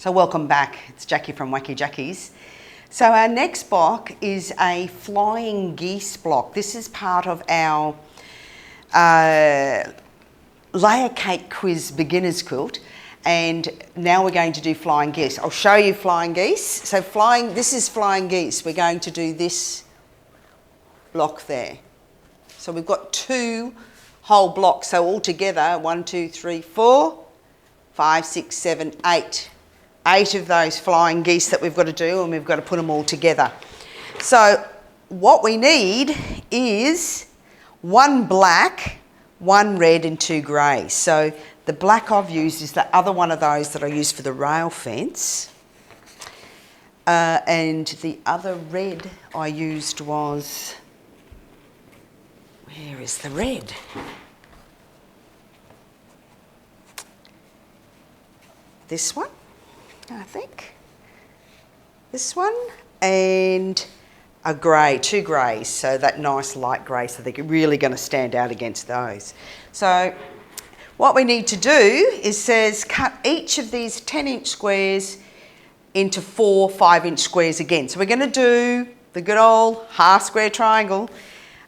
So welcome back, it's Jackie from Wacky Jackies. So our next block is a flying geese block. This is part of our layer cake quiz beginners quilt, and now we're going to do flying geese. I'll show you flying geese. So this is flying geese. We're going to do this block there. So we've got 2 whole blocks. So altogether, 1, 2, 3, 4, 5, 6, 7, 8. 8 of those flying geese that we've got to do, and we've got to put them all together. So what we need is 1 black, 1 red and 2 grey. So the black I've used is the other one of those that I used for the rail fence. And the other red I used was, where is the red? This one, I think. This one, and a grey, 2 greys, so that nice light grey, so they're really going to stand out against those. So what we need to do is cut each of these 10-inch squares into 4 5-inch squares again. So we're going to do the good old half square triangle,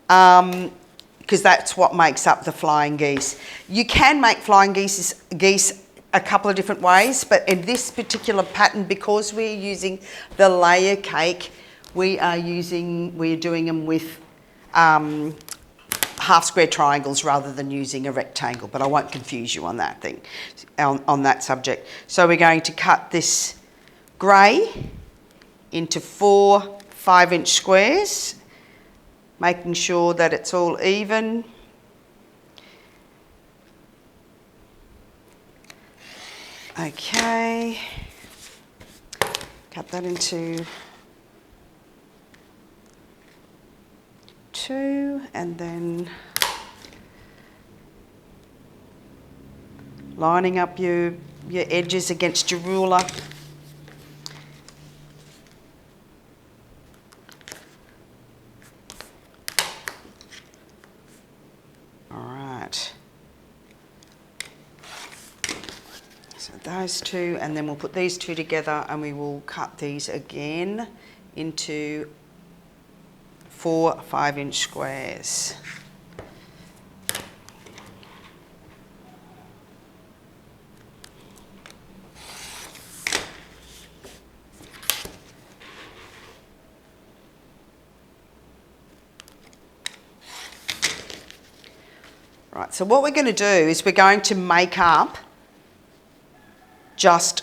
because that's what makes up the flying geese. You can make flying geese a couple of different ways, but in this particular pattern, because we're using the layer cake, we're doing them with half square triangles rather than using a rectangle, but I won't confuse you on that thing, on that subject. So we're going to cut this grey into 4 5-inch squares, making sure that it's all even. Okay, cut that into 2, and then lining up your edges against your ruler. All right. So those 2, and then we'll put these 2 together, and we will cut these again into 4 5-inch squares. Right, so what we're going to do is we're going to make up just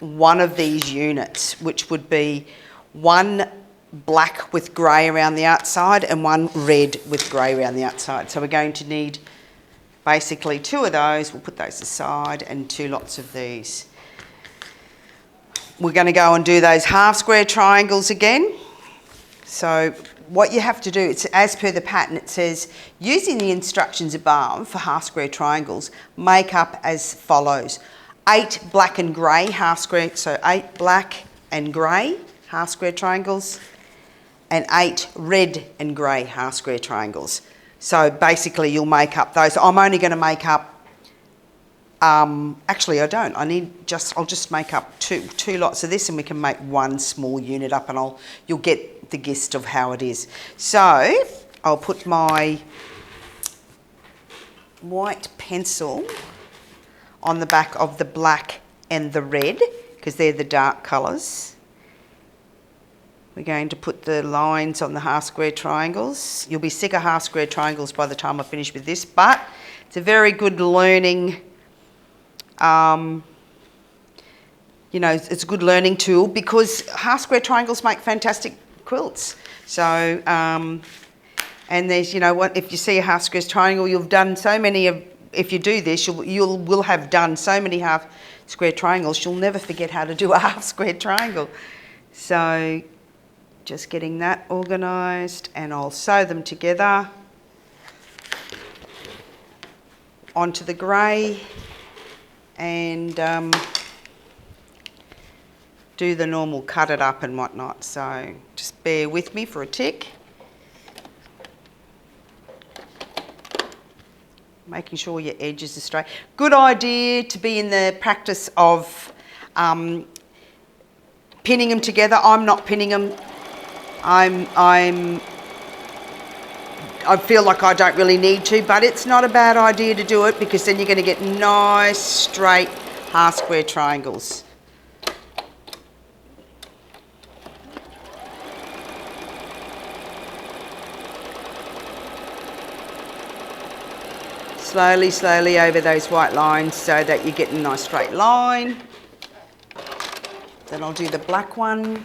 one of these units, which would be 1 black with grey around the outside and 1 red with grey around the outside. So we're going to need basically 2 of those. We'll put those aside, and 2 lots of these. We're going to go and do those half square triangles again. So what you have to do, it's as per the pattern, it says, using the instructions above for half square triangles, make up as follows. 8 black and grey half square, so 8 black and grey half square triangles, and 8 red and grey half square triangles. So basically you'll make up those. I'm only going to make up, actually I don't, I'll just make up two lots of this, and we can make 1 small unit up, and you'll get the gist of how it is. So I'll put my white pencil on the back of the black and the red, because they're the dark colours. We're going to put the lines on the half square triangles. You'll be sick of half square triangles by the time I finish with this, but it's a very good learning, it's a good learning tool, because half square triangles make fantastic quilts. So, and there's, if you see a half square triangle, you've done so many of, if you do this, you will have done so many half square triangles, you'll never forget how to do a half square triangle. So just getting that organised, and I'll sew them together onto the grey, and do the normal cut it up and whatnot. So just bear with me for a tick. Making sure your edges are straight. Good idea to be in the practice of pinning them together. I'm not pinning them. I feel like I don't really need to, but it's not a bad idea to do it because then you're going to get nice, straight, half square triangles. Slowly, slowly over those white lines so that you get a nice straight line. Then I'll do the black one.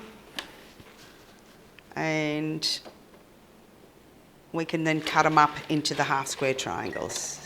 And we can then cut them up into the half square triangles.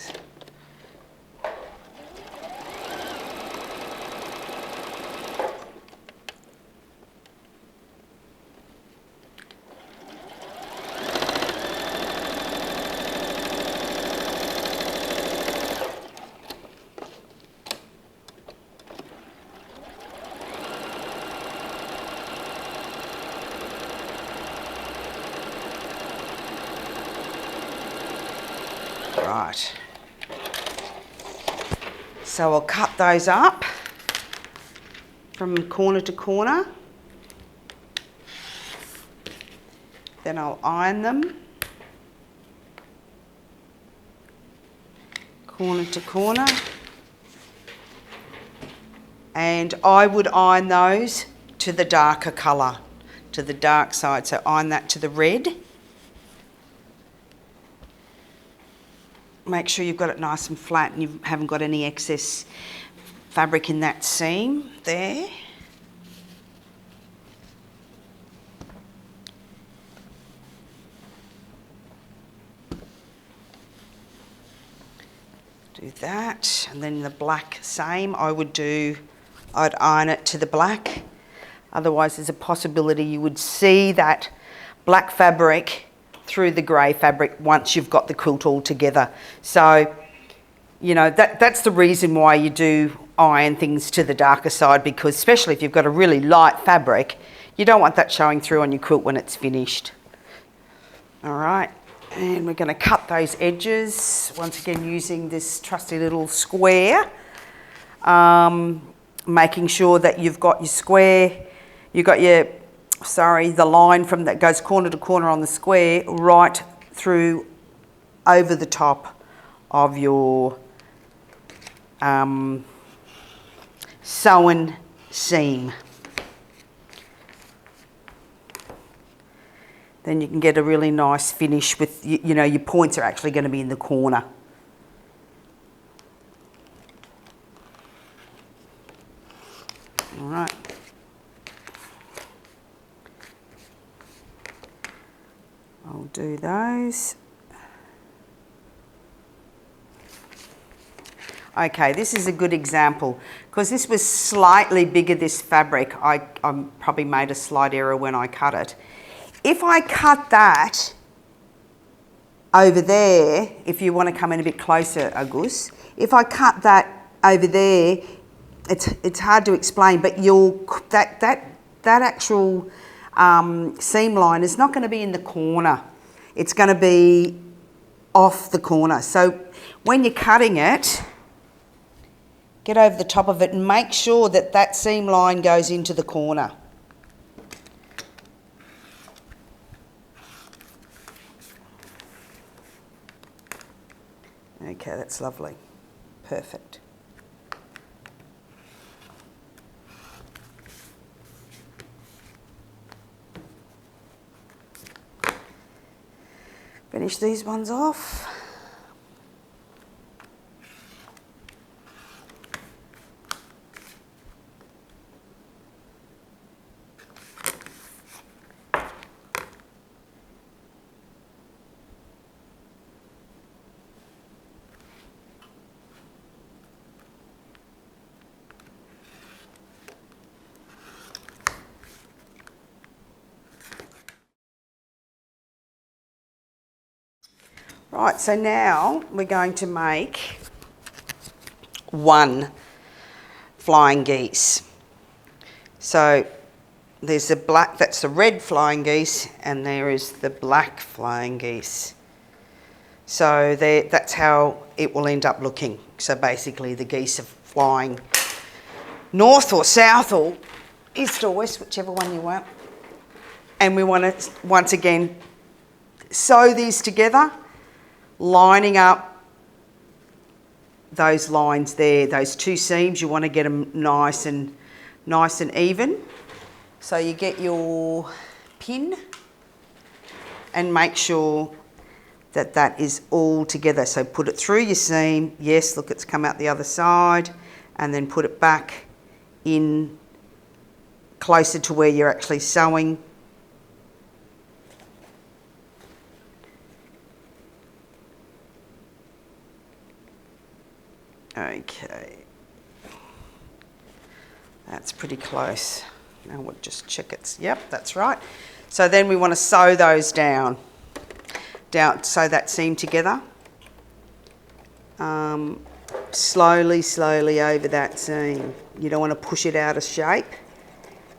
Right, so I'll cut those up from corner to corner, then I'll iron them, corner to corner, and I would iron those to the darker colour, to the dark side, so iron that to the red. Make sure you've got it nice and flat and you haven't got any excess fabric in that seam there. Do that, and then the black same. I'd iron it to the black. Otherwise there's a possibility you would see that black fabric through the grey fabric once you've got the quilt all together. So, you know, that's the reason why you do iron things to the darker side, because especially if you've got a really light fabric, you don't want that showing through on your quilt when it's finished. All right, and we're going to cut those edges, once again using this trusty little square, making sure that you've got your square, you've got your the line from that goes corner to corner on the square right through over the top of your sewn seam. Then you can get a really nice finish with, you know, your points are actually going to be in the corner. All right. I'll do those. Okay, this is a good example because this was slightly bigger, this fabric. I probably made a slight error when I cut it. If I cut that over there, if you want to come in a bit closer, Agus, if I cut that over there, it's hard to explain, but that actual seam line is not going to be in the corner. It's going to be off the corner. So when you're cutting it, get over the top of it and make sure that that seam line goes into the corner. Okay, that's lovely. Perfect. Finish these ones off. Right, so now we're going to make one flying geese. So there's the black, that's the red flying geese, and there is the black flying geese. So that's how it will end up looking. So basically the geese are flying north or south or east or west, whichever one you want. And we want to, once again, sew these together, lining up those lines there, those two seams. You want to get them nice and even. So you get your pin and make sure that that is all together. So put it through your seam. Yes, look, it's come out the other side, and then put it back in closer to where you're actually sewing. Okay, that's pretty close. Now we'll just check it's, yep, that's right. So then we want to sew those down, sew that seam together. Slowly over that seam. You don't want to push it out of shape.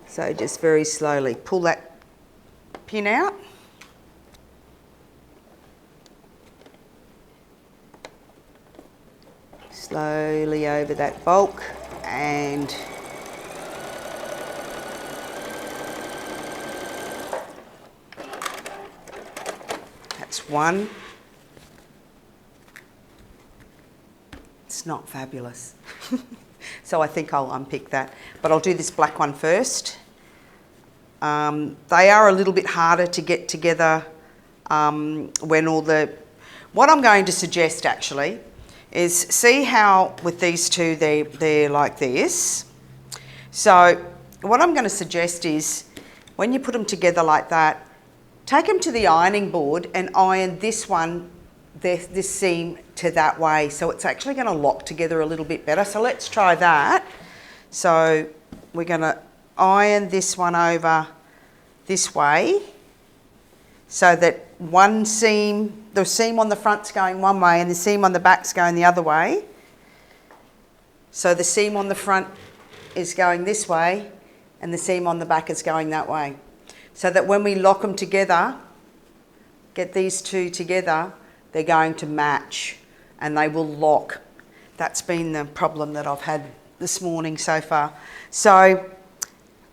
So just very slowly pull that pin out. Slowly over that bulk, and that's one. It's not fabulous. So I think I'll unpick that, but I'll do this black one first. They are a little bit harder to get together when all the... What I'm going to suggest actually is, see how with these two they're like this. So what I'm going to suggest is, when you put them together like that, take them to the ironing board and iron this one, this seam to that way, so it's actually going to lock together a little bit better. So let's try that. So we're going to iron this one over this way, so that one seam, the seam on the front's going one way and the seam on the back's going the other way. So the seam on the front is going this way and the seam on the back is going that way. So that when we lock them together, get these two together, they're going to match and they will lock. That's been the problem that I've had this morning so far. So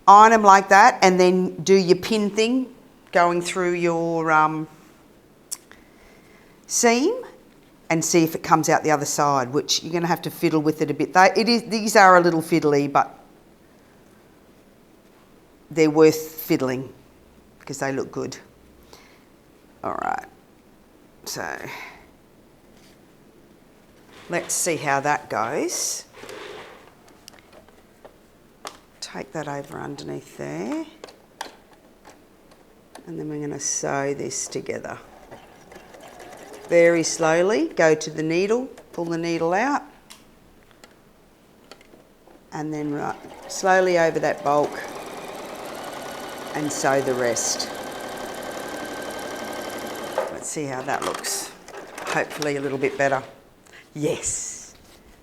iron them like that, and then do your pin thing, going through your seam, and see if it comes out the other side, which you're going to have to fiddle with it a bit. These are a little fiddly, but they're worth fiddling because they look good. All right, so let's see how that goes. Take that over underneath there, and then we're going to sew this together. Very slowly, go to the needle, pull the needle out, and then right, slowly over that bulk and sew the rest. Let's see how that looks. Hopefully a little bit better. Yes,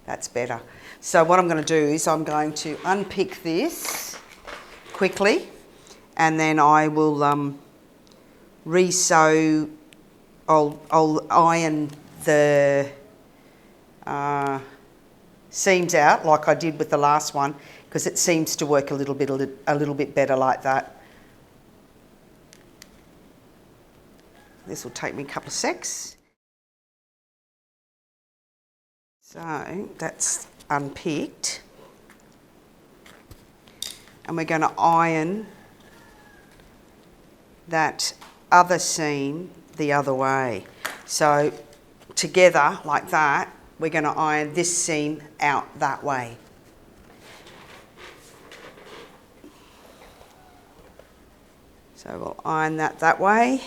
that's better. So what I'm going to do is I'm going to unpick this quickly, and then I will re-sew. I'll iron the seams out like I did with the last one, because it seems to work a little bit better like that. This will take me a couple of secs. So that's unpicked, and we're going to iron that other seam the other way. So together like that, we're going to iron this seam out that way. So we'll iron that way.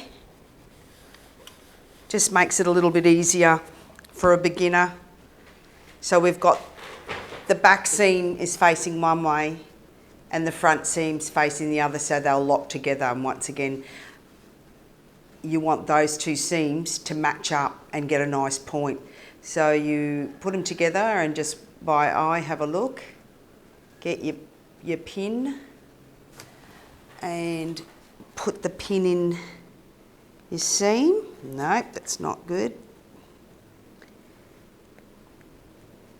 Just makes it a little bit easier for a beginner. So we've got the back seam is facing one way and the front seam's facing the other, so they'll lock together. And once again, you want those two seams to match up and get a nice point. So you put them together and just by eye have a look. Get your pin and put the pin in your seam. Nope, that's not good.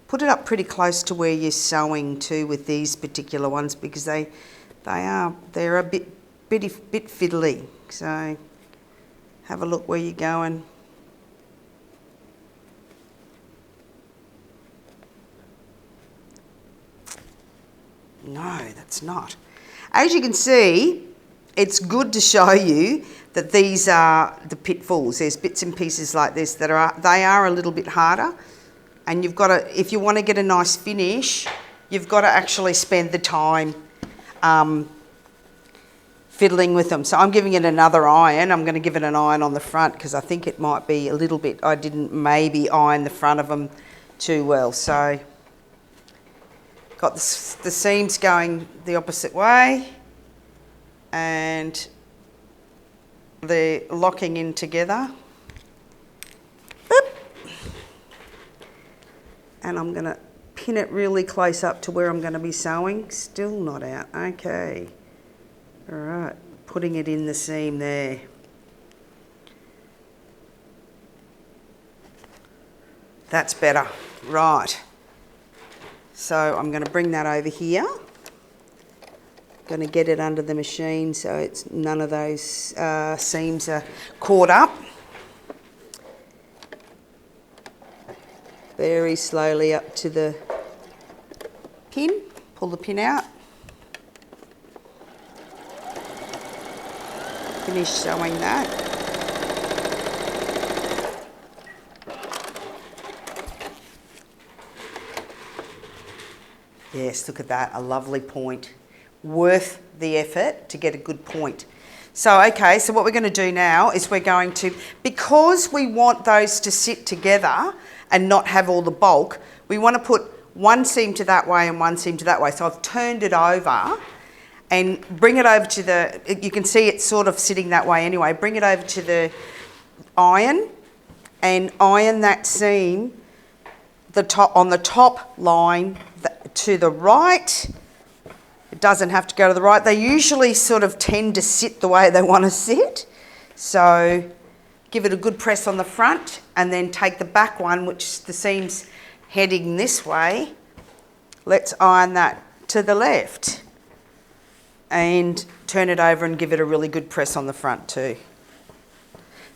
Put it up pretty close to where you're sewing to with these particular ones, because they They're a bit fiddly, so have a look where you're going. No, that's not. As you can see, it's good to show you that these are the pitfalls. There's bits and pieces like this that they are a little bit harder, and you've got to, if you want to get a nice finish, you've got to actually spend the time fiddling with them. So I'm giving it another iron. I'm going to give it an iron on the front because I think it might be a little bit, I didn't maybe iron the front of them too well. So got the seams going the opposite way and they're locking in together. Boop. And I'm going to pin it really close up to where I'm going to be sewing. Still not out. Okay. All right. Putting it in the seam there. That's better. Right. So I'm going to bring that over here. Going to get it under the machine so it's none of those seams are caught up. Very slowly up to the pin. Pull the pin out. Finish sewing that. Yes, look at that, a lovely point. Worth the effort to get a good point. So, okay, so what we're going to do now is we're going to, because we want those to sit together and not have all the bulk, we want to put one seam to that way and one seam to that way. So I've turned it over and bring it over to the, you can see it's sort of sitting that way anyway, bring it over to the iron and iron that seam on the top line to the right. It doesn't have to go to the right. They usually sort of tend to sit the way they want to sit. So give it a good press on the front and then take the back one, which the seam's heading this way. Let's iron that to the left and turn it over and give it a really good press on the front too.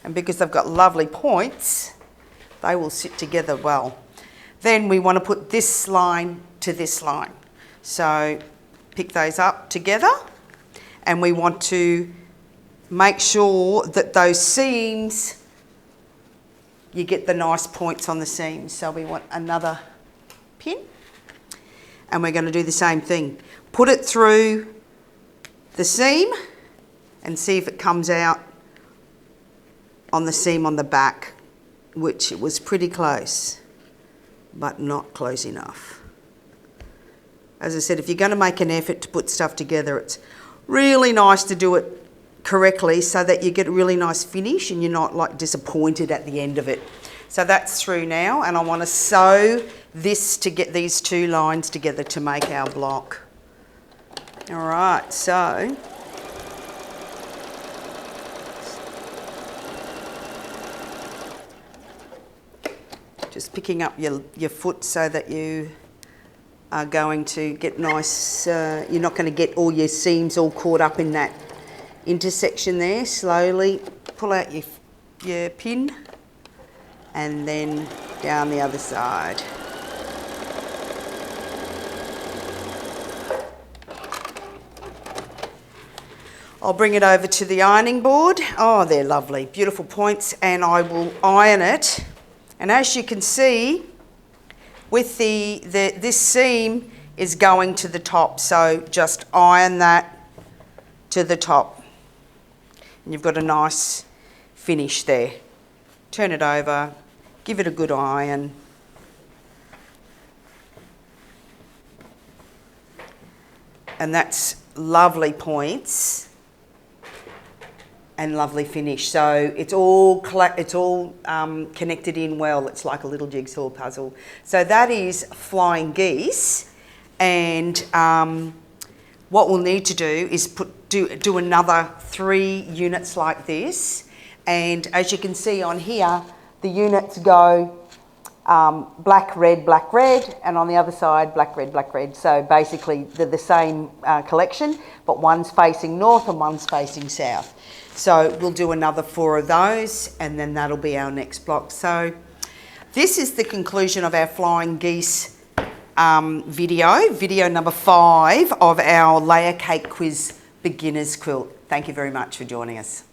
And because they've got lovely points, they will sit together well. Then we want to put this line to this line. So pick those up together and we want to make sure that those seams, you get the nice points on the seams. So we want another pin and we're going to do the same thing. Put it through the seam and see if it comes out on the seam on the back, which it was pretty close, but not close enough. As I said, if you're going to make an effort to put stuff together, it's really nice to do it correctly so that you get a really nice finish and you're not like disappointed at the end of it. So that's through now, and I want to sew this to get these two lines together to make our block. All right, so just picking up your foot so that you are going to get nice, you're not going to get all your seams all caught up in that intersection there. Slowly pull out your pin and then down the other side. I'll bring it over to the ironing board. Oh, they're lovely, beautiful points, and I will iron it. And as you can see, with this seam is going to the top, so just iron that to the top. And you've got a nice finish there. Turn it over, give it a good iron. And that's lovely points and lovely finish. So it's all connected in well. It's like a little jigsaw puzzle. So that is Flying Geese, and what we'll need to do is do another 3 units like this. And as you can see on here, the units go black, red, and on the other side, black, red. So basically they're the same collection, but one's facing north and one's facing south. So we'll do another 4 of those, and then that'll be our next block. So this is the conclusion of our Flying Geese video number 5 of our layer cake quiz beginners quilt. Thank you very much for joining us.